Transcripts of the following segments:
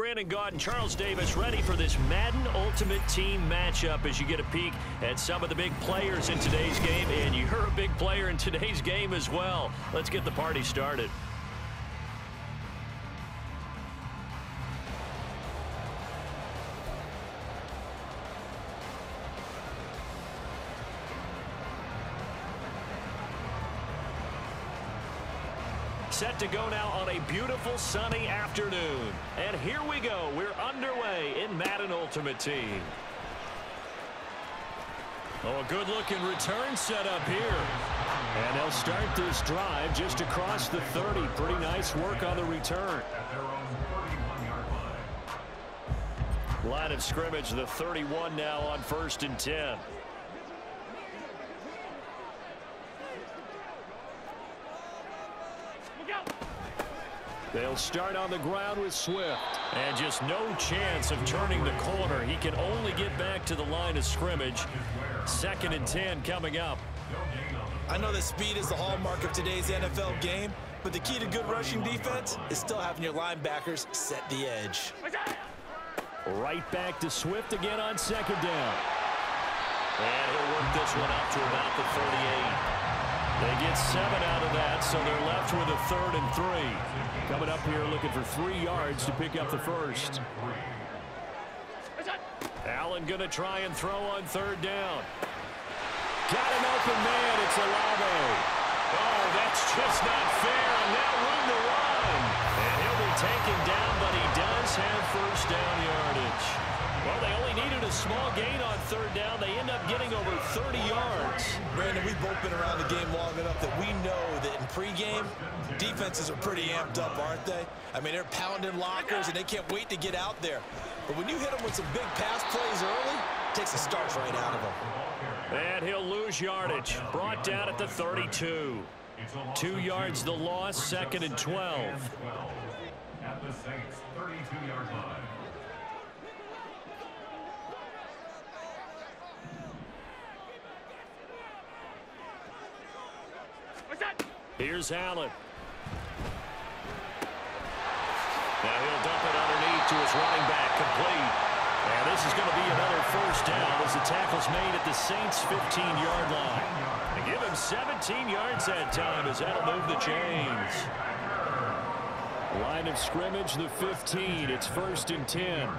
Brandon Gaud and Charles Davis ready for this Madden Ultimate Team matchup as you get a peek at some of the big players in today's game. And you're a big player in today's game as well. Let's get the party started. Set to go now on a beautiful sunny afternoon. And here we go. We're underway in Madden Ultimate Team. Oh, a good-looking return set up here. And they'll start this drive just across the 30. Pretty nice work on the return. Line of scrimmage, the 31 now on 1st and 10. They'll start on the ground with Swift. And just no chance of turning the corner. He can only get back to the line of scrimmage. 2nd and 10 coming up. I know that speed is the hallmark of today's NFL game, but the key to good rushing defense is still having your linebackers set the edge. Right back to Swift again on 2nd down. And he'll work this one out to about the 38. They get 7 out of that, so they're left with a 3rd and 3. Coming up here looking for 3 yards to pick up the first. Allen going to try and throw on 3rd down. Got an open man. It's Olave. Oh, that's just not fair. And now room to run. And he'll be taken down, but he does have 1st down yardage. Well, they only needed a small gain on 3rd down. They end up getting over 30 yards. Brandon, we've both been around the game long enough that we know that in pregame, defenses are pretty amped up, aren't they? I mean, they're pounding lockers, and they can't wait to get out there. But when you hit them with some big pass plays early, it takes the starch right out of them. And he'll lose yardage. Brought down at the 32. 2 yards the loss, 2nd and 12. At the Saints' 32-yard line. Here's Allen. Now he'll dump it underneath to his running back, complete. And this is going to be another 1st down as the tackle's made at the Saints' 15-yard line. And give him 17 yards that time as that'll move the chains. Line of scrimmage, the 15. It's 1st and 10.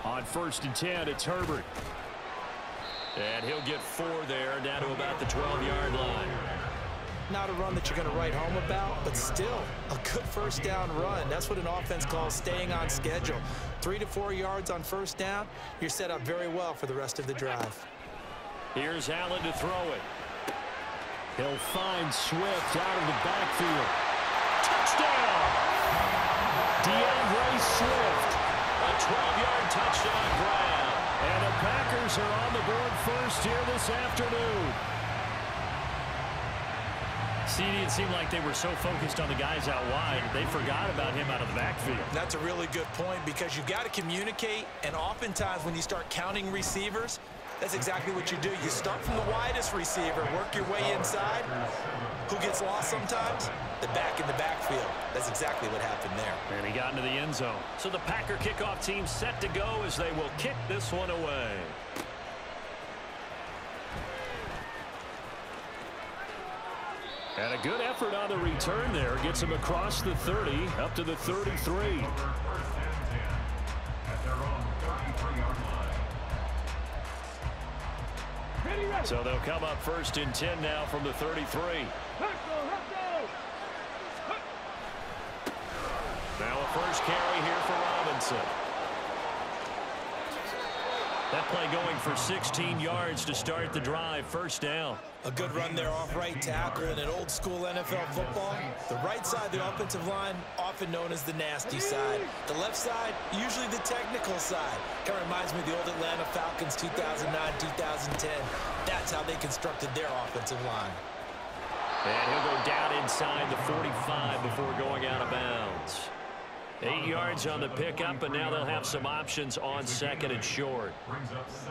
On 1st and 10, it's Herbert. And he'll get 4 there, down to about the 12-yard line. Not a run that you're going to write home about, but still a good 1st down run. That's what an offense calls staying on schedule. 3 to 4 yards on 1st down, you're set up very well for the rest of the drive. Here's Allen to throw it. He'll find Swift out of the backfield. Touchdown! DeAndre Swift. A 12-yard touchdown grab. And the Packers are on the board first here this afternoon. See, it seemed like they were so focused on the guys out wide, they forgot about him out of the backfield. That's a really good point because you got to communicate, and oftentimes when you start counting receivers, that's exactly what you do. You start from the widest receiver, work your way inside. Who gets lost sometimes? The back in the backfield. That's exactly what happened there. And he got into the end zone. So the Packer kickoff team set to go as they will kick this one away. And a good effort on the return there. Gets him across the 30, up to the 33. So they'll come up 1st and 10 now from the 33. Now a 1st carry here for Robinson. That play going for 16 yards to start the drive. 1st down. A good run there off right tackle in an old school NFL football. The right side of the offensive line, often known as the nasty side. The left side, usually the technical side. Kind of reminds me of the old Atlanta Falcons 2009-2010. That's how they constructed their offensive line. And he'll go down inside the 45 before going out of bounds. 8 yards on the pickup, and now they'll have some options on second and short.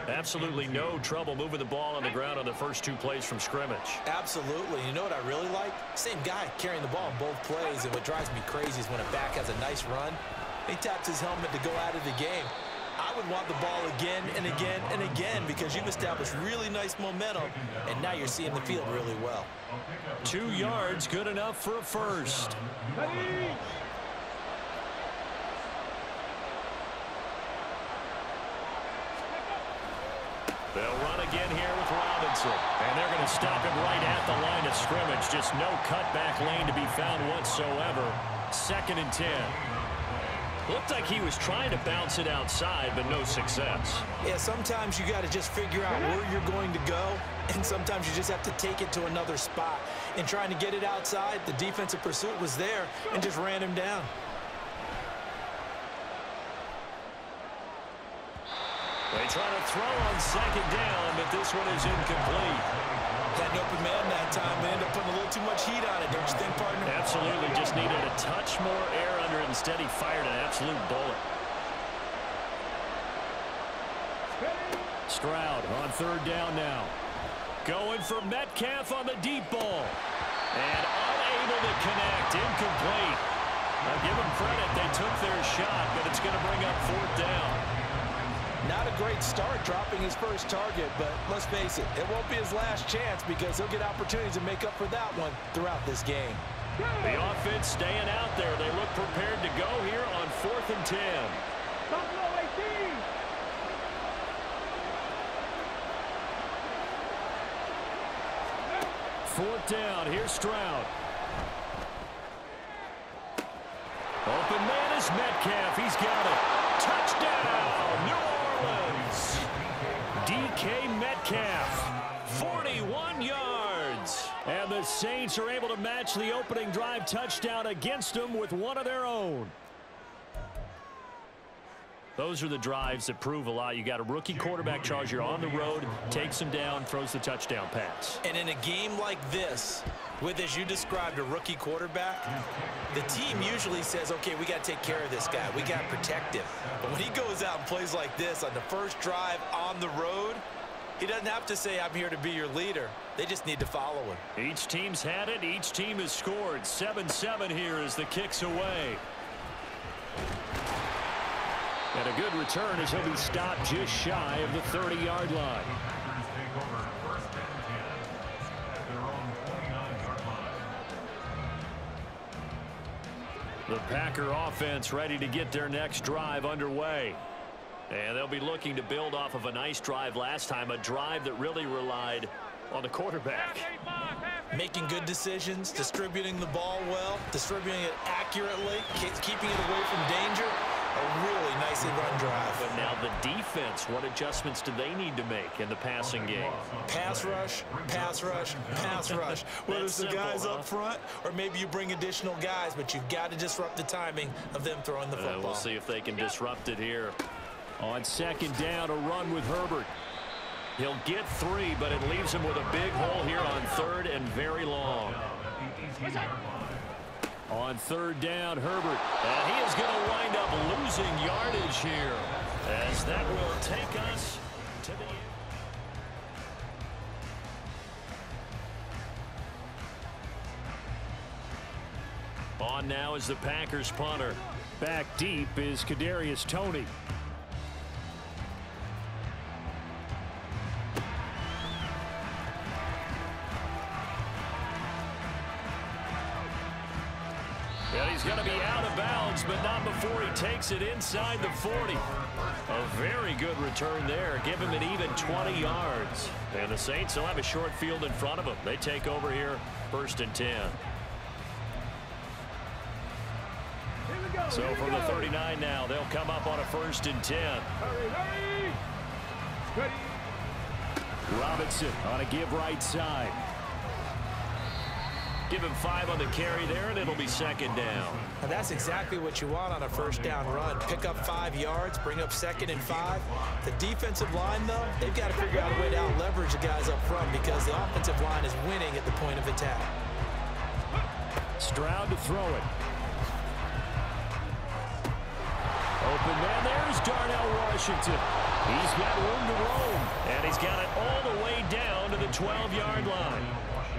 Absolutely no trouble moving the ball on the ground on the first 2 plays from scrimmage. Absolutely. You know what I really like? Same guy carrying the ball in both plays, and what drives me crazy is when a back has a nice run, he taps his helmet to go out of the game. I would want the ball again and again and again because you've established really nice momentum, and now you're seeing the field really well. 2 yards, good enough for a first. They'll run again here with Robinson. And they're going to stop him right at the line of scrimmage. Just no cutback lane to be found whatsoever. 2nd and 10. Looked like he was trying to bounce it outside, but no success. Yeah, sometimes you got to just figure out where you're going to go, and sometimes you just have to take it to another spot. In trying to get it outside, the defensive pursuit was there and just ran him down. They try to throw on 2nd down, but this one is incomplete. Had an open man that time. They ended up putting a little too much heat on it, don't you think, partner? Absolutely. Just needed a touch more air under it. Instead, he fired an absolute bullet. Stroud on 3rd down now. Going for Metcalf on the deep ball. And unable to connect. Incomplete. I'll give them credit. They took their shot, but it's going to bring up 4th down. Not a great start dropping his first target, but let's face it, it won't be his last chance because he'll get opportunities to make up for that one throughout this game. The offense staying out there. They look prepared to go here on 4th and 10. 4th down. Here's Stroud. Open man is Metcalf. He's got it. Touchdown, New Orleans. DK Metcalf, 41 yards. And the Saints are able to match the opening drive touchdown against them with one of their own. Those are the drives that prove a lot. You got a rookie quarterback charge. You're on the road, takes him down, throws the touchdown pass. And in a game like this, with, as you described, a rookie quarterback, the team usually says, okay, we got to take care of this guy. We got to protect him. But when he goes out and plays like this on the first drive on the road, he doesn't have to say, I'm here to be your leader. They just need to follow him. Each team's had it. Each team has scored. 7-7 here as the kick's away. And a good return as he'll be stopped just shy of the 30-yard line. The Packer offense ready to get their next drive underway. And they'll be looking to build off of a nice drive last time, a drive that really relied on the quarterback. Making good decisions, distributing the ball well, distributing it accurately, keeping it away from danger. A really nicely run drive. But now the defense, what adjustments do they need to make in the passing game? Pass rush, pass rush, pass rush. Whether it's the guys up front or maybe you bring additional guys, but you've got to disrupt the timing of them throwing the football. We'll see if they can disrupt it here. On 2nd down, a run with Herbert. He'll get 3, but it leaves him with a big hole here on 3rd and very long. On 3rd down, Herbert. And he is going to wind up losing yardage here, as that will take us to the end. On now is the Packers punter. Back deep is Kadarius Toney. And he's going to be out of bounds, but not before he takes it inside the 40. A very good return there. Give him an even 20 yards. And the Saints will have a short field in front of them. They take over here, 1st and 10. So from the 39 now, they'll come up on a 1st and 10. Robinson on a give right side. Give him 5 on the carry there, and it'll be 2nd down. And that's exactly what you want on a 1st down run. Pick up 5 yards, bring up 2nd and 5. The defensive line, though, they've got to figure out a way to out-leverage the guys up front because the offensive line is winning at the point of attack. Stroud to throw it. Washington. He's got room to roam, and he's got it all the way down to the 12-yard line.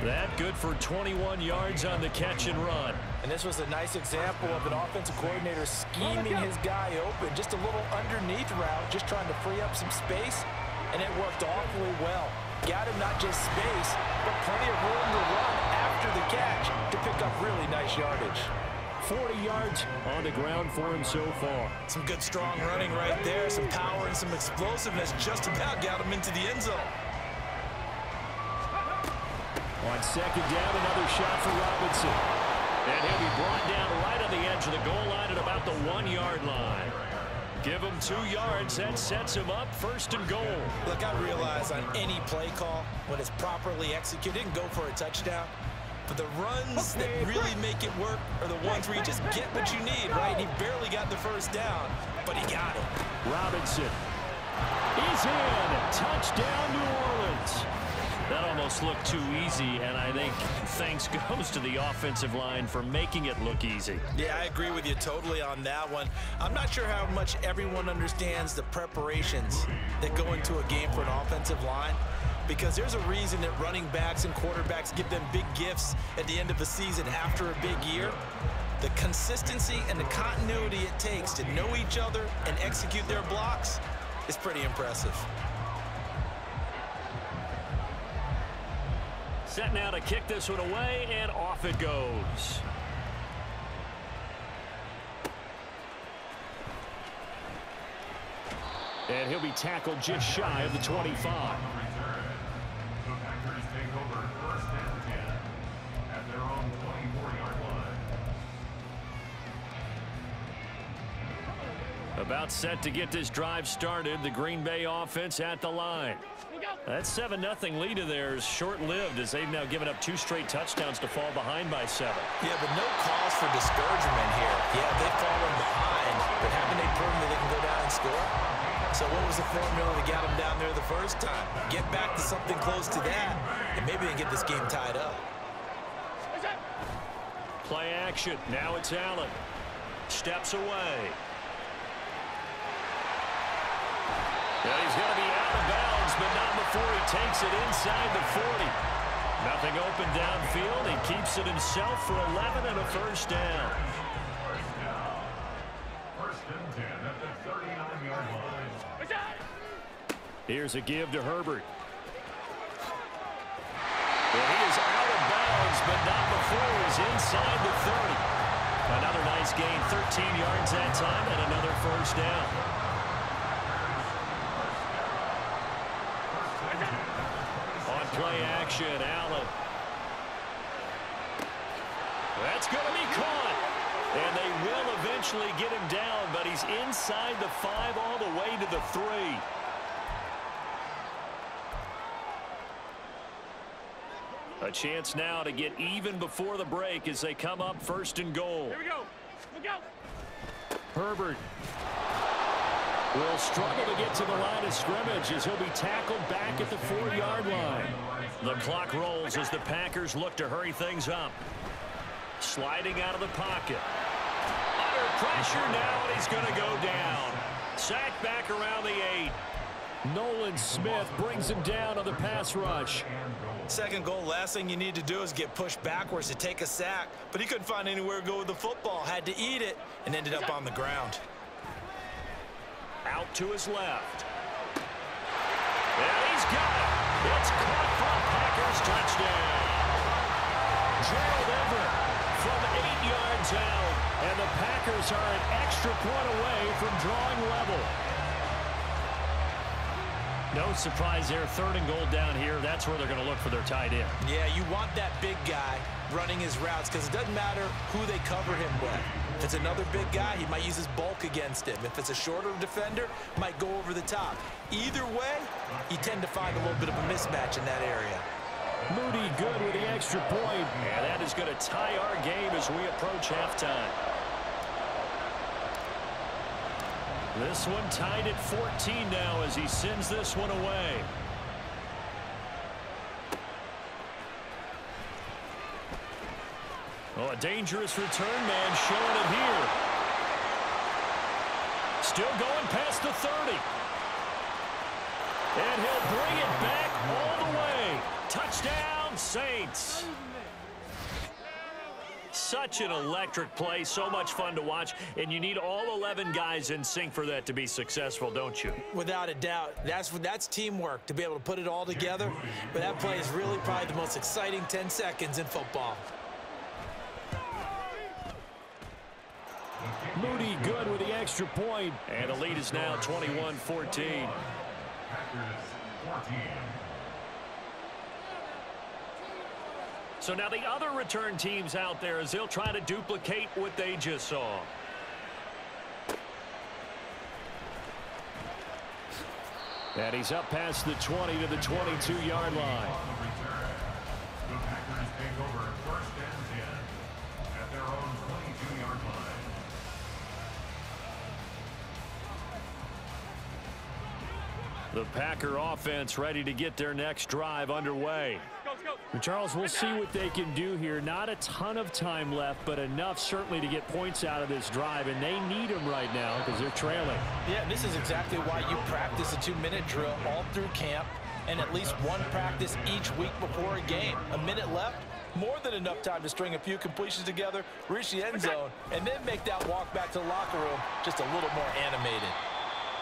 That good for 21 yards on the catch and run. And this was a nice example of an offensive coordinator scheming his guy open. Just a little underneath route, just trying to free up some space, and it worked awfully well. Got him not just space, but plenty of room to run after the catch to pick up really nice yardage. 40 yards on the ground for him so far. Some good strong running right there, some power and some explosiveness just about got him into the end zone. On second down, another shot for Robinson. And he'll be brought down right on the edge of the goal line at about the 1-yard line. Give him 2 yards. That sets him up first and goal. Look, I realize on any play call, when it's properly executed, and go for a touchdown. But the runs that really make it work are the ones where you just get what you need, right? He barely got the first down, but he got it. Robinson is in. Touchdown, New Orleans. That almost looked too easy, and I think thanks goes to the offensive line for making it look easy. Yeah, I agree with you totally on that one. I'm not sure how much everyone understands the preparations that go into a game for an offensive line, because there's a reason that running backs and quarterbacks give them big gifts at the end of the season after a big year. The consistency and the continuity it takes to know each other and execute their blocks is pretty impressive. Set now to kick this one away, and off it goes. And he'll be tackled just shy of the 25. The Packers take over first and 10 at their own 24-yard line. About set to get this drive started. The Green Bay offense at the line. That 7-0 lead of theirs short-lived as they've now given up 2 straight touchdowns to fall behind by 7. Yeah, but no cause for discouragement here. Yeah, they've fallen behind, but haven't they proven that they can go down and score? So what was the formula that got them down there the first time? Get back to something close to that, and maybe they can get this game tied up. Play action. Now it's Allen. Steps away. And he's going to be out of bounds, but not before he takes it inside the 40. Nothing open downfield. He keeps it himself for 11 and a first down. First and 10 at the 39-yard line. Here's a give to Herbert. And he is out of bounds, but not before he's inside the 30. Another nice gain, 13 yards that time, and another first down. Play action, Allen. That's going to be caught. And they will eventually get him down, but he's inside the 5 all the way to the 3. A chance now to get even before the break as they come up first and goal. Here we go. Here we go. Herbert will struggle to get to the line of scrimmage as he'll be tackled back at the 4-yard line. The clock rolls as the Packers look to hurry things up. Sliding out of the pocket. Under pressure now, and he's going to go down. Sacked back around the 8. Nolan Smith brings him down on the pass rush. Second goal, last thing you need to do is get pushed backwards to take a sack. But he couldn't find anywhere to go with the football. Had to eat it and ended up on the ground. Out to his left. And he's got it. It's caught for a Packers touchdown. Gerald Everett from 8 yards out. And the Packers are an extra point away from drawing level. No surprise there. 3rd and goal down here. That's where they're going to look for their tight end. Yeah, you want that big guy running his routes because it doesn't matter who they cover him with. If it's another big guy, he might use his bulk against him. If it's a shorter defender, might go over the top. Either way, you tend to find a little bit of a mismatch in that area. Moody good with the extra point. And that is going to tie our game as we approach halftime. This one tied at 14 now as he sends this one away. Oh, a dangerous return man showing it here. Still going past the 30. And he'll bring it back all the way. Touchdown, Saints. Such an electric play, so much fun to watch, and you need all 11 guys in sync for that to be successful, don't you? Without a doubt. That's teamwork, to be able to put it all together. But that play is really probably the most exciting 10 seconds in football. Moody good with the extra point, and the lead is now 21-14. Packers 14. So now the other return teams out there as they'll try to duplicate what they just saw. And he's up past the 20 to the 22-yard line. The Packers take over first and 10 at their own 22-yard line. The Packer offense ready to get their next drive underway. Go. Charles, we'll see what they can do here. Not a ton of time left, but enough certainly to get points out of this drive, and they need them right now because they're trailing. Yeah, and this is exactly why you practice a 2-minute drill all through camp and at least one practice each week before a game. A minute left, more than enough time to string a few completions together, reach the end zone, and then make that walk back to the locker room just a little more animated.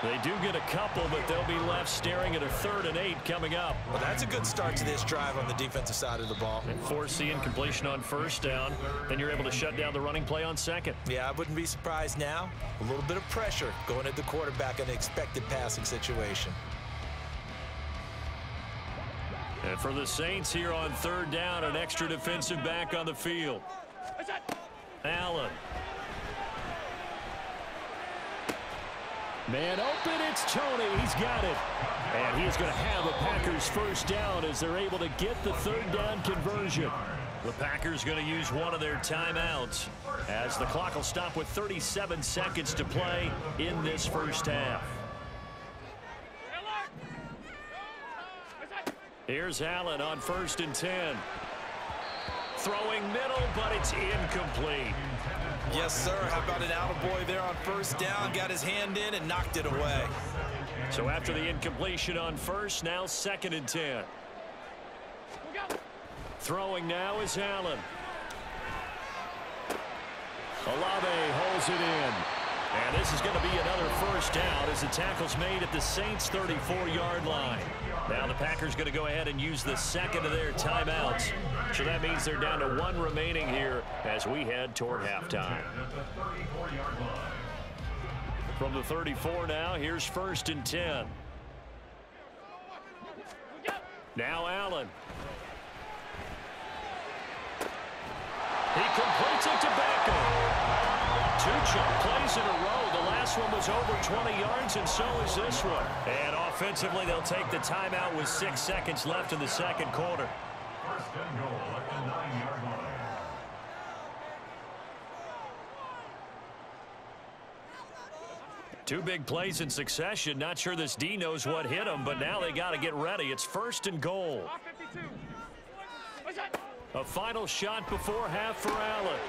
They do get a couple, but they'll be left staring at a 3rd and 8 coming up. Well, that's a good start to this drive on the defensive side of the ball. And force the incompletion on 1st down. Then you're able to shut down the running play on 2nd. Yeah, I wouldn't be surprised now. A little bit of pressure going at the quarterback in an expected passing situation. And for the Saints here on 3rd down, an extra defensive back on the field. Allen. Man open, it's Tony. He's got it. And he's going to have a Packers 1st down as they're able to get the 3rd down conversion. The Packers going to use one of their timeouts as the clock will stop with 37 seconds to play in this 1st half. Here's Allen on 1st and 10. Throwing middle, but it's incomplete. Yes, sir. How about an attaboy there on 1st down? Got his hand in and knocked it away. So after the incompletion on 1st, now 2nd and 10. Throwing now is Allen. Olave holds it in. And this is going to be another 1st down as the tackle's made at the Saints' 34-yard line. Now the Packers going to go ahead and use the 2nd of their timeouts. So that means they're down to 1 remaining here as we head toward halftime. From the 34 now, here's 1st and 10. Now Allen. He completes it to Beckham. 2 jump plays in a row. The last one was over 20 yards, and so is this one. And offensively, they'll take the timeout with 6 seconds left in the 2nd quarter. 1st and goal at the 9-yard line. Two big plays in succession. Not sure this D knows what hit him, but now they got to get ready. It's 1st and goal. A final shot before half for Allen.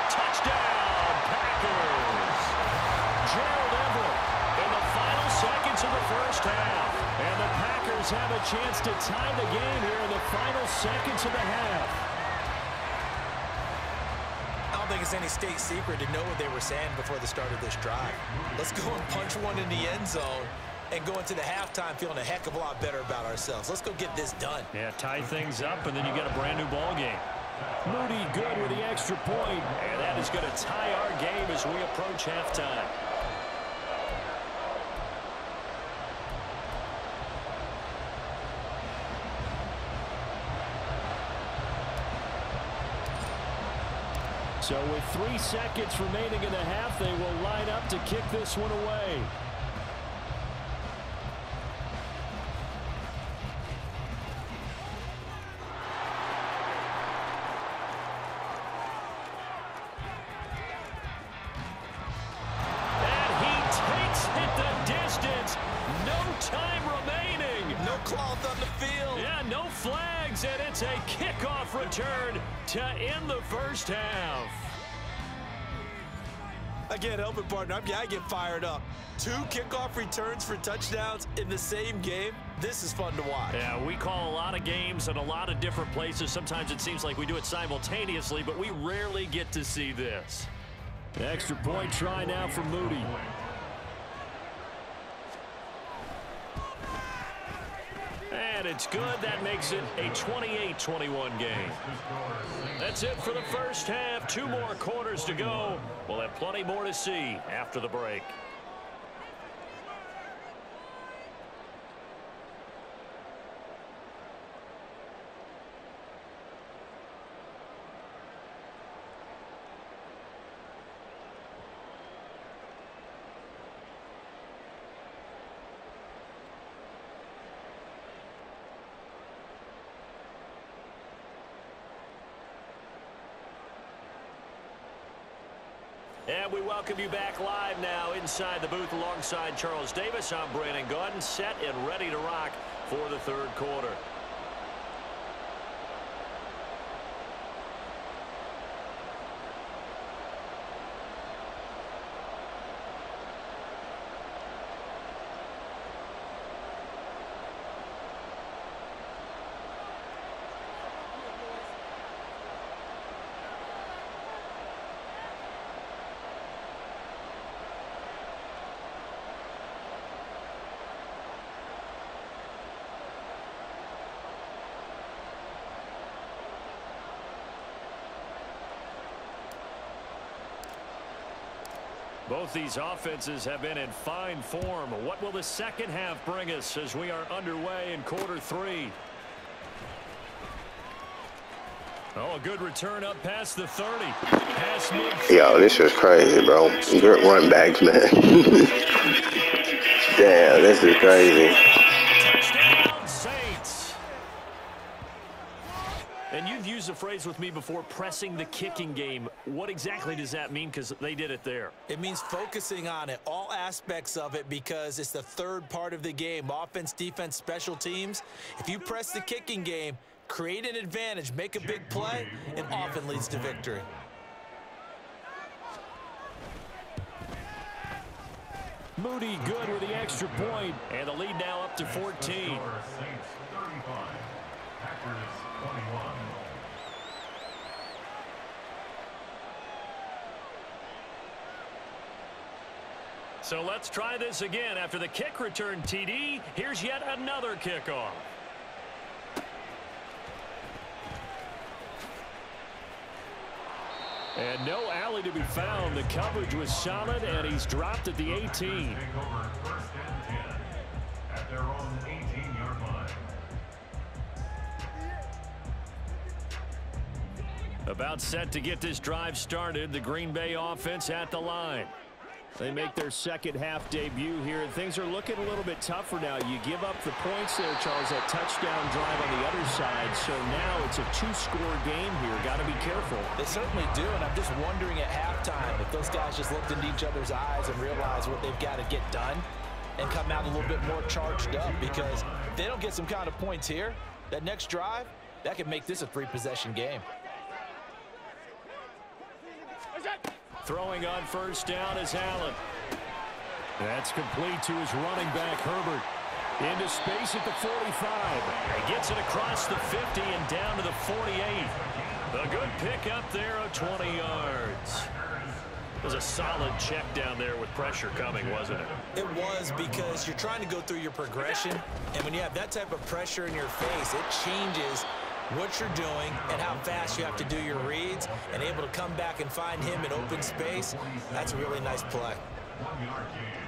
Touchdown, Packers! Gerald Everett in the final seconds of the 1st half. And the Packers have a chance to tie the game here in the final seconds of the half. I don't think it's any state secret to know what they were saying before the start of this drive. Let's go and punch one in the end zone and go into the halftime feeling a heck of a lot better about ourselves. Let's go get this done. Yeah, tie things up, and then you get a brand-new ball game. Moody good with the extra point, and that is going to tie our game as we approach halftime. So with 3 seconds remaining in the half, they will line up to kick this one away. And he takes it the distance. No time remaining. No cloth on the field. Yeah, no flags, and it's a kickoff return to end the 1st half. I can't help it, partner. I get fired up. 2 kickoff returns for touchdowns in the same game. This is fun to watch. Yeah, we call a lot of games in a lot of different places. Sometimes it seems like we do it simultaneously, but we rarely get to see this. Extra point try now for Moody. And it's good. That makes it a 28-21 game. That's it for the first half. 2 more quarters to go. We'll have plenty more to see after the break. And we welcome you back live now inside the booth alongside Charles Davis. I'm Brandon Gaudin, set and ready to rock for the third quarter. Both these offenses have been in fine form. What will the second half bring us as we are underway in quarter 3? Oh, a good return up past the 30. Pass Yo, this is crazy, bro. Good run backs, man. Damn, this is crazy. Touchdown, Saints. And you've used the phrase with me before, pressing the kicking game. What exactly does that mean? Because they did it there. It means focusing on it, all aspects of it, because it's the third part of the game. Offense, defense, special teams. If you press the kicking game, create an advantage, make a big play, it often leads to victory. Moody good with the extra point, and the lead now up to 14. Saints 35, Packers 21. So let's try this again. After the kick return TD, here's yet another kickoff. And no alley to be found. The coverage was solid, and he's dropped at the 18. Take over first and 10 at their own 18-yard line. About set to get this drive started. The Green Bay offense at the line. They make their second half debut here, and things are looking a little bit tougher now. You give up the points there, Charles, that touchdown drive on the other side. So now it's a 2-score game here. Got to be careful. They certainly do, and I'm just wondering at halftime if those guys just looked into each other's eyes and realized what they've got to get done and come out a little bit more charged up, because if they don't get some kind of points here, that next drive, that could make this a 3-possession game. Throwing on first down is Allen. That's complete to his running back, Herbert. Into space at the 45. He gets it across the 50 and down to the 48. A good pick up there of 20 yards. It was a solid check down there with pressure coming, wasn't it? It was, because you're trying to go through your progression, and when you have that type of pressure in your face, it changes what you're doing and how fast you have to do your reads, and able to come back and find him in open space. That's a really nice play. 1-yard gain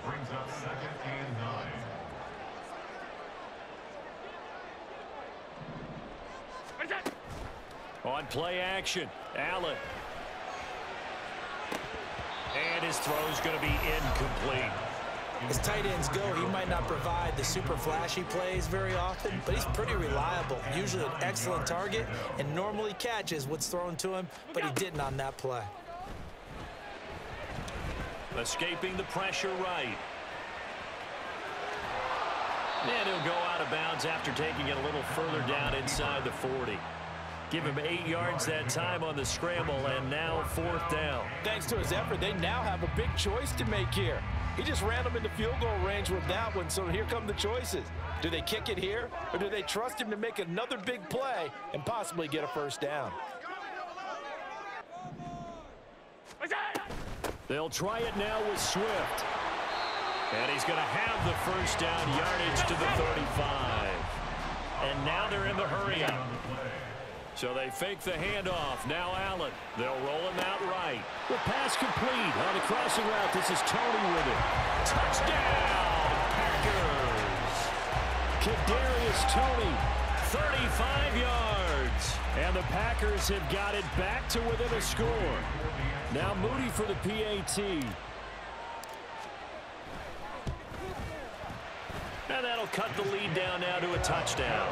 brings up second and 9. On play action, Allen. And his throw's going to be incomplete. As tight ends go, he might not provide the super flashy plays very often, but he's pretty reliable. Usually an excellent target, and normally catches what's thrown to him, but he didn't on that play. Escaping the pressure right. And he'll go out of bounds after taking it a little further down inside the 40. Give him 8 yards that time on the scramble, and now 4th down. Thanks to his effort, they now have a big choice to make here. He just ran them into field goal range with that one, so here come the choices. Do they kick it here, or do they trust him to make another big play and possibly get a first down? They'll try it now with Swift. And he's going to have the first down, yardage to the 35. And now they're in the hurry-up. So they fake the handoff. Now Allen. They'll roll him out right. The pass complete on the crossing route. This is Tony with it. Touchdown, Packers. Kadarius Toney, 35 yards. And the Packers have got it back to within a score. Now Moody for the PAT. And that'll cut the lead down now to a touchdown.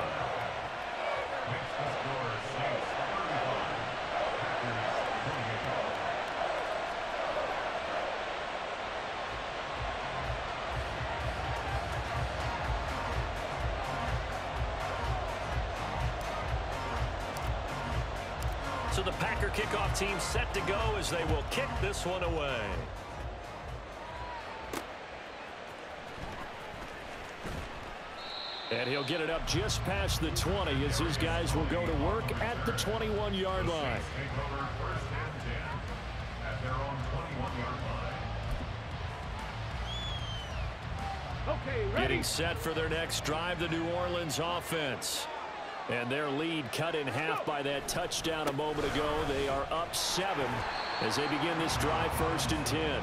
So the Packer kickoff team set to go as they will kick this one away. And he'll get it up just past the 20 as his guys will go to work at the 21-yard line. Getting set for their next drive, the New Orleans offense. And their lead cut in half by that touchdown a moment ago. They are up 7 as they begin this drive, 1st and 10.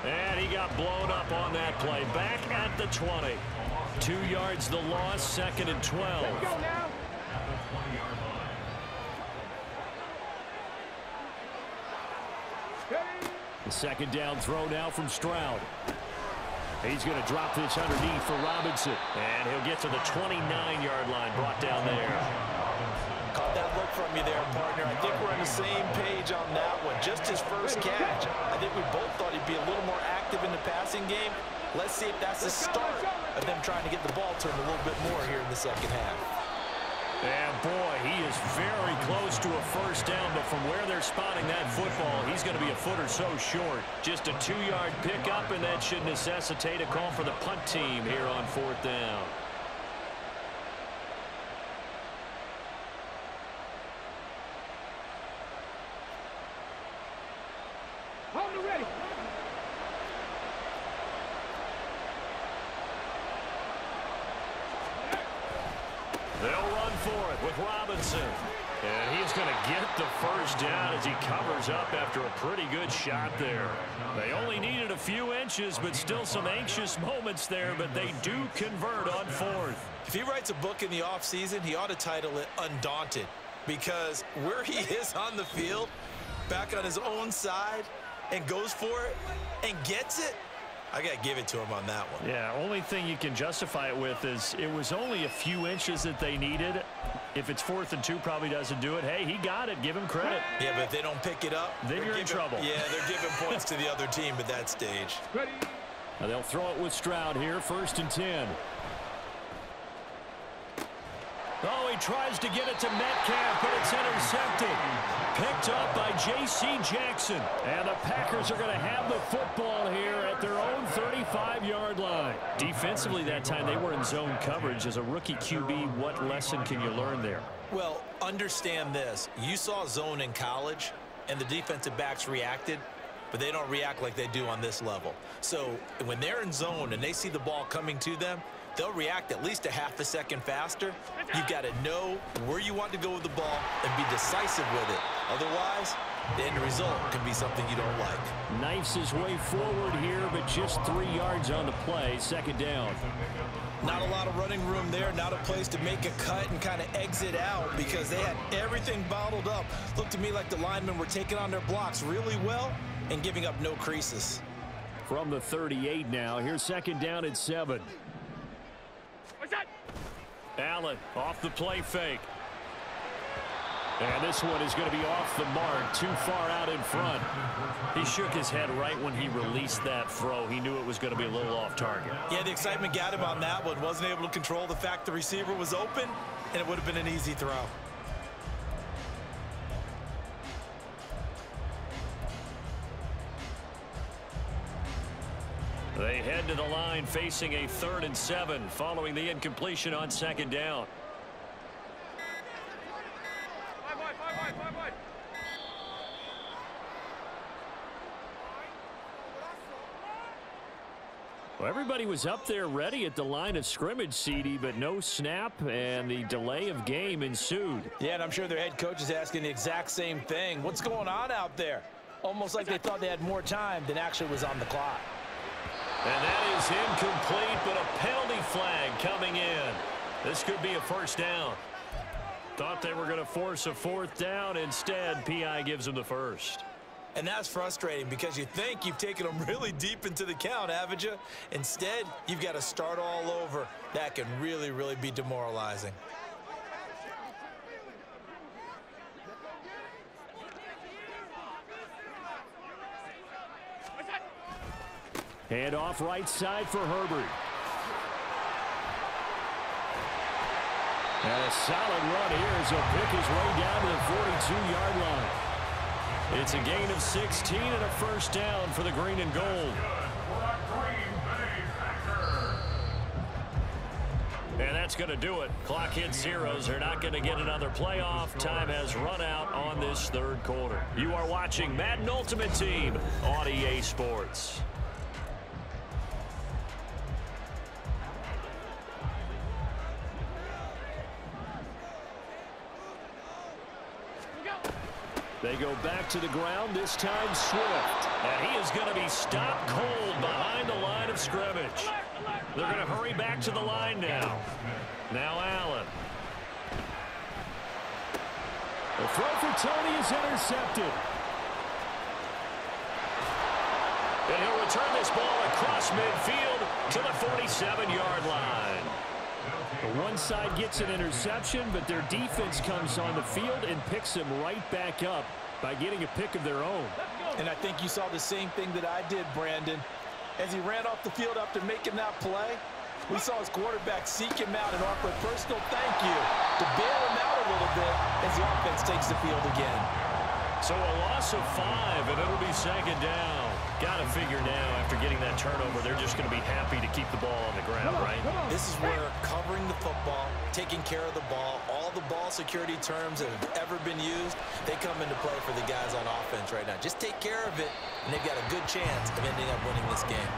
And he got blown up on that play. Back at the 20. 2 yards the loss, 2nd and 12. The 2nd down throw now from Stroud. He's going to drop this underneath for Robinson. And he'll get to the 29-yard line, brought down there. Caught that look from you there, partner. I think we're on the same page on that one. Just his first catch. I think we both thought he'd be a little more active in the passing game. Let's see if that's the start of them trying to get the ball to him a little bit more here in the second half. And boy, he is very close to a first down, but from where they're spotting that football, he's going to be a foot or so short. Just a 2-yard pickup, and that should necessitate a call for the punt team here on 4th down. Hold it ready. They'll run for it with Robinson. And he's going to get the first down as he covers up after a pretty good shot there. They only needed a few inches, but still some anxious moments there, but they do convert on 4th. If he writes a book in the offseason, he ought to title it Undaunted, because where he is on the field, back on his own side, and goes for it and gets it, I got to give it to him on that one. Yeah, only thing you can justify it with is it was only a few inches that they needed. If it's 4th and 2, probably doesn't do it. Hey, he got it. Give him credit. Yeah, but if they don't pick it up, then you're in trouble. Yeah, they're giving points to the other team at that stage. Ready. Now they'll throw it with Stroud here, 1st and 10. Oh, he tries to get it to Metcalf, but it's intercepted. Picked up by J.C. Jackson. And the Packers are going to have the football here at their own 35-yard line. Defensively that time, they were in zone coverage. As a rookie QB, what lesson can you learn there? Well, understand this. You saw zone in college, and the defensive backs reacted, but they don't react like they do on this level. So when they're in zone and they see the ball coming to them, they'll react at least a half a second faster. You've got to know where you want to go with the ball and be decisive with it. Otherwise, the end result can be something you don't like. Knifes his way forward here, but just 3 yards on the play. 2nd down. Not a lot of running room there, not a place to make a cut and kind of exit out because they had everything bottled up. Looked to me like the linemen were taking on their blocks really well and giving up no creases. From the 38 now, here's 2nd down and 7. What's that? Allen off the play fake. And this one is going to be off the mark, too far out in front. He shook his head right when he released that throw. He knew it was going to be a little off target. Yeah, the excitement got him on that one. Wasn't able to control the fact the receiver was open, and it would have been an easy throw. They head to the line facing a 3rd and 7 following the incompletion on 2nd down. Well, everybody was up there ready at the line of scrimmage, CD, but no snap, and the delay of game ensued. Yeah, and I'm sure their head coach is asking the exact same thing. What's going on out there? Almost like they thought they had more time than actually was on the clock. And that is incomplete, but a penalty flag coming in. This could be a 1st down. Thought they were going to force a 4th down. Instead, PI gives them the 1st. And that's frustrating because you think you've taken them really deep into the count, haven't you? Instead, you've got to start all over. That can really, really be demoralizing. Hand off right side for Herbert. And a solid run here as he'll pick his way down to the 42-yard line. It's a gain of 16 and a 1st down for the green and gold. And that's going to do it. Clock hits zeros. They're not going to get another playoff. Time has run out on this 3rd quarter. You are watching Madden Ultimate Team on EA Sports. They go back to the ground, this time Swift. And he is going to be stopped cold behind the line of scrimmage. They're going to hurry back to the line now. Now Allen. The throw for Tony is intercepted. And he'll return this ball across midfield to the 47-yard line. One side gets an interception, but their defense comes on the field and picks them right back up by getting a pick of their own. And I think you saw the same thing that I did, Brandon. As he ran off the field after making that play, we saw his quarterback seek him out and offer a personal thank you to bail him out a little bit as the offense takes the field again. So a loss of 5, and it'll be 2nd down. Got to figure now, after getting that turnover, they're just going to be happy to keep the ball on the ground, right? This is where covering the football, taking care of the ball, all the ball security terms that have ever been used, they come into play for the guys on offense right now. Just take care of it, and they've got a good chance of ending up winning this game.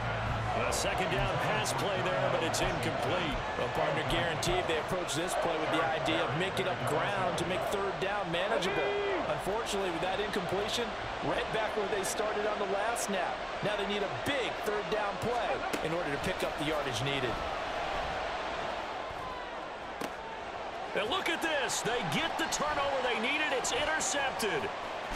A 2nd down pass play there, but it's incomplete. Well, partner, guaranteed they approach this play with the idea of making up ground to make 3rd down manageable. Unfortunately, with that incompletion, right back where they started on the last snap. Now they need a big 3rd down play in order to pick up the yardage needed. And look at this. They get the turnover they needed. It's intercepted.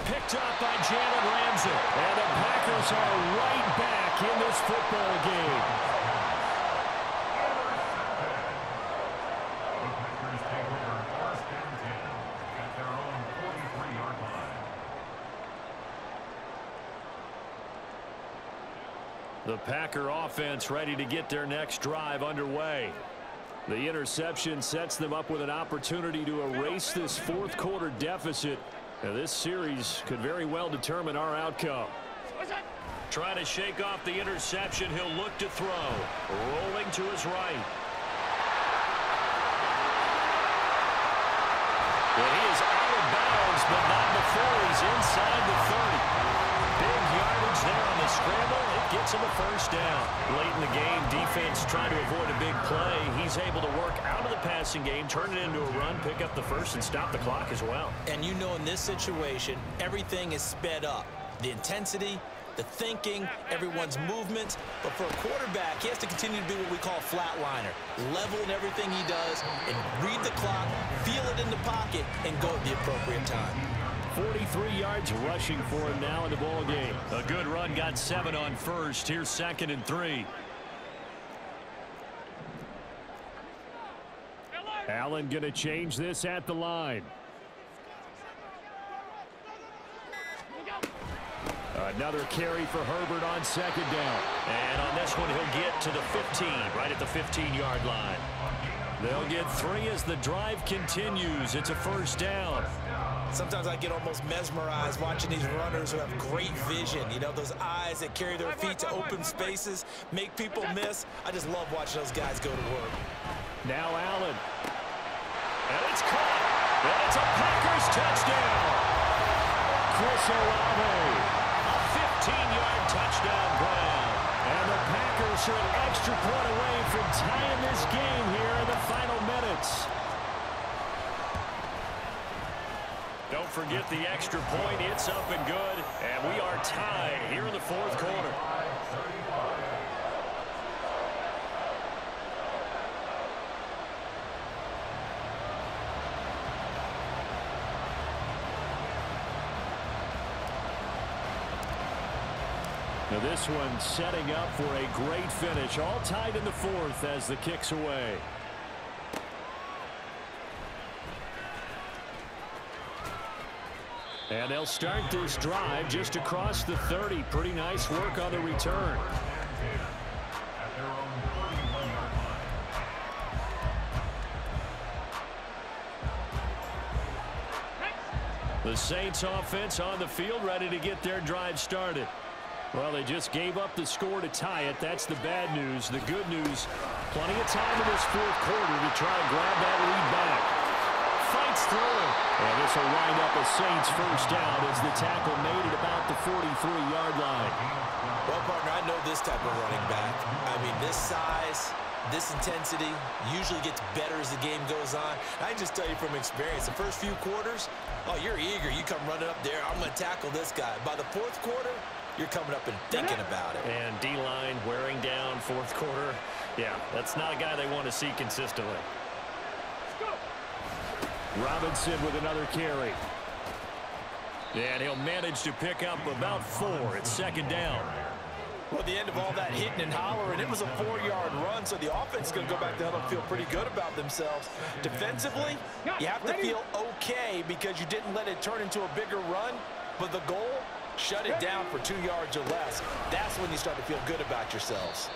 Picked up by Jalen Ramsey. And the Packers are right back in this football game. The Packers take over 1st and 10 at their own 43-yard line. The Packer offense ready to get their next drive underway. The interception sets them up with an opportunity to erase this 4th quarter deficit. Now, this series could very well determine our outcome. Trying to shake off the interception. He'll look to throw. Rolling to his right. And he is out of bounds, but not before he's inside the 30. Big yardage there on the scramble. It gets him a 1st down. Late in the game, defense trying to avoid a big play. He's able to work out of the passing game, turn it into a run, pick up the 1st, and stop the clock as well. And you know, in this situation, everything is sped up. The intensity, the thinking, everyone's movements. But for a quarterback, he has to continue to be what we call a flatliner. Level in everything he does and read the clock, feel it in the pocket, and go at the appropriate time. 43 yards rushing for him now in the ball game. A good run, got 7 on 1st. Here's 2nd and 3. Allen going to change this at the line. Another carry for Herbert on 2nd down. And on this one, he'll get to the 15, right at the 15-yard line. They'll get 3 as the drive continues. It's a 1st down. Sometimes I get almost mesmerized watching these runners who have great vision. You know, those eyes that carry their feet to open spaces, make people miss. I just love watching those guys go to work. Now Allen. And it's caught. And it's a Packers touchdown. Chris Olave. A 15-yard touchdown grab. And the Packers are an extra point away from tying this game here in the final minutes. Don't forget the extra point. It's up and good. And we are tied here in the fourth quarter. Now this one setting up for a great finish. All tied in the fourth as the kick's away. And they'll start this drive just across the 30. Pretty nice work on the return. The Saints offense on the field, ready to get their drive started. Well, they just gave up the score to tie it. That's the bad news. The good news, plenty of time in this fourth quarter to try to grab that lead back. Fights through. And this will wind up a Saints first down as the tackle made it about the 43-yard line. Well, partner, I know this type of running back. I mean, this size, this intensity usually gets better as the game goes on. I can just tell you from experience, the first few quarters, oh, you're eager. You come running up there, I'm going to tackle this guy. By the fourth quarter, you're coming up and thinking about it. And D-line wearing down fourth quarter. Yeah, that's not a guy they want to see consistently. Robinson with another carry. And he'll manage to pick up about 4. It's second down. Well, at the end of all that hitting and hollering, it was a 4-yard run, so the offense is going to go back down and feel pretty good about themselves. Defensively, you have to feel okay because you didn't let it turn into a bigger run, but the goal, shut it down for 2 yards or less. That's when you start to feel good about yourselves.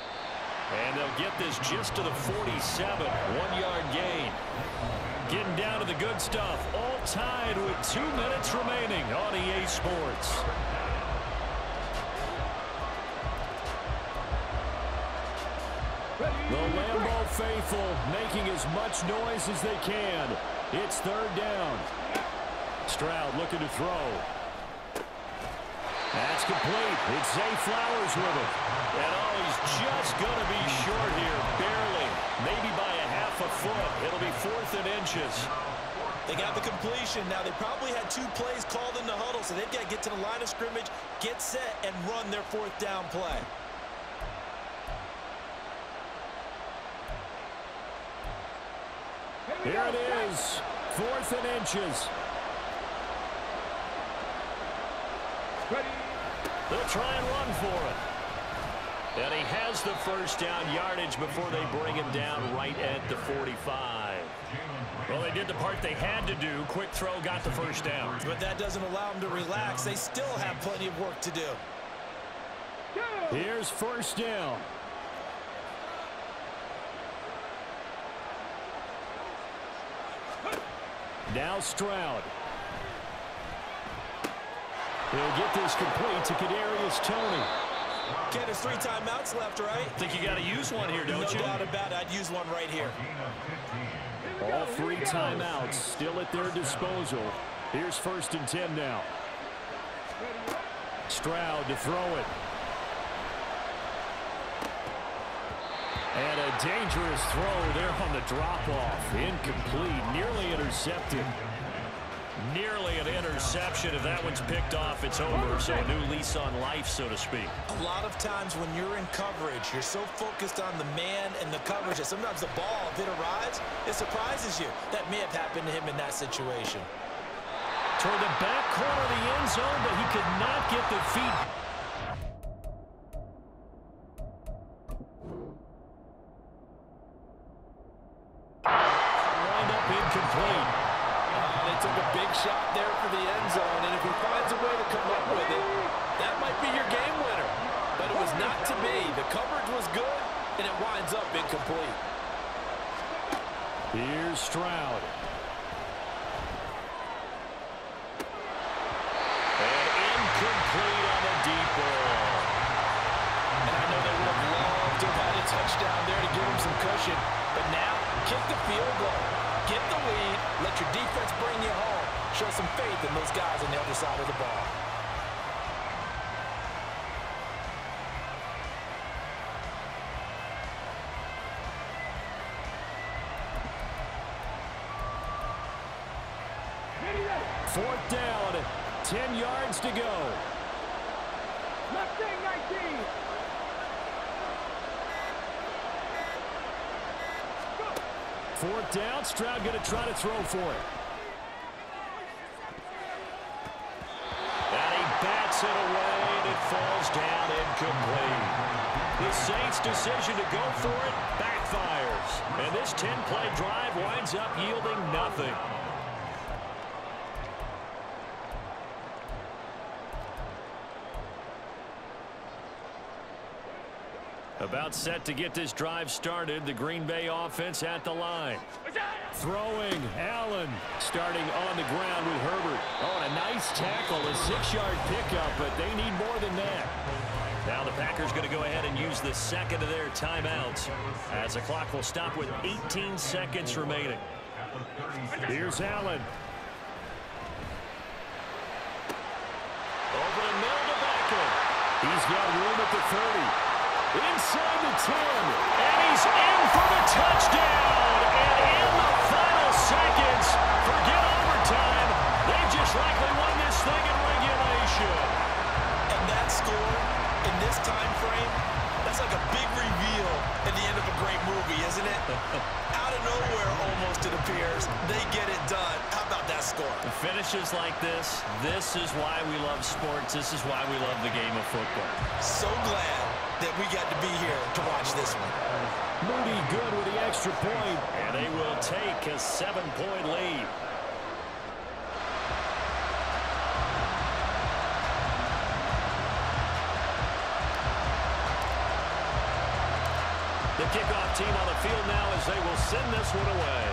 And they'll get this just to the 47, 1-yard gain. Getting down to the good stuff, all tied with 2 minutes remaining on EA Sports. The Lambeau faithful making as much noise as they can. It's third down. Stroud looking to throw. That's complete. It's Zay Flowers with it. And oh, he's just going to be short here, barely. Maybe by a half a foot. It'll be 4th and inches. They got the completion. Now, they probably had 2 plays called in the huddle, so they've got to get to the line of scrimmage, get set, and run their 4th down play. Here it is, 4th and inches. They'll try and run for it. And he has the first down yardage before they bring him down right at the 45. Well, they did the part they had to do. Quick throw got the first down. But that doesn't allow them to relax. They still have plenty of work to do. Here's first down. Now Stroud. He'll get this complete to Kadarius Toney. Ken, there's 3 timeouts left, right? Think you got to use one here, don't you? No doubt about it. I'd use one right here. All 3 timeouts still at their disposal. Here's 1st and 10 now. Stroud to throw it. And a dangerous throw there on the drop-off. Incomplete. Nearly intercepted. Nearly an interception. If that one's picked off, it's over. So a new lease on life, so to speak. A lot of times when you're in coverage, you're so focused on the man and the coverage that sometimes the ball, if it arrives, it surprises you. That may have happened to him in that situation. Toward the back corner of the end zone, but he could not get the feet. Wind up incomplete. They took a big shot there for the end zone, and if he finds a way to come up with it, that might be your game winner. But it was not to be. The coverage was good, and it winds up incomplete. Here's Stroud. incomplete on the deep ball. And I know they would have loved to have had a touchdown there to give them some cushion. But now, kick the field goal. Get the lead. Let your defense bring you home. Show some faith in those guys on the other side of the ball. Fourth down, 10 yards to go. Mustang 19. Fourth down, Stroud going to try to throw for it. And he bats it away, and it falls down incomplete. The Saints' decision to go for it backfires. And this 10-play drive winds up yielding nothing. About set to get this drive started. The Green Bay offense at the line. Throwing, Allen starting on the ground with Herbert. Oh, and a nice tackle, a 6-yard pickup, but they need more than that. Now the Packers going to go ahead and use the second of their timeouts as the clock will stop with 18 seconds remaining. Here's Allen. Over the middle to Beckham. He's got room at the 30. Inside the 10, and he's in for the touchdown. And in the final seconds, forget overtime, they just likely won this thing in regulation. And that score, in this time frame, that's like a big reveal at the end of a great movie, isn't it? Out of nowhere, almost, it appears, they get it done. How about that score? Finishes like this is why we love sports. This is why we love the game of football. So glad that we got to be here to watch this one. Moody good with the extra point, and they will take a 7-point lead. The kickoff team on the field now as they will send this one away.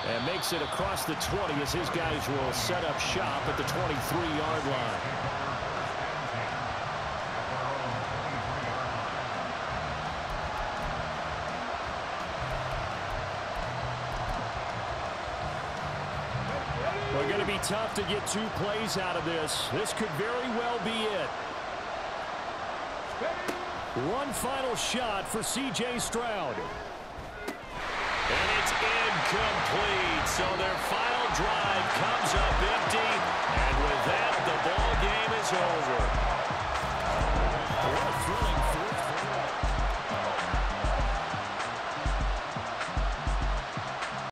And makes it across the 20 as his guys will set up shop at the 23-yard line. We're going to be tough to get 2 plays out of this. This could very well be it. One final shot for C.J. Stroud. And it's incomplete. So their final drive comes up empty. And with that, the ball game is over. What a thrilling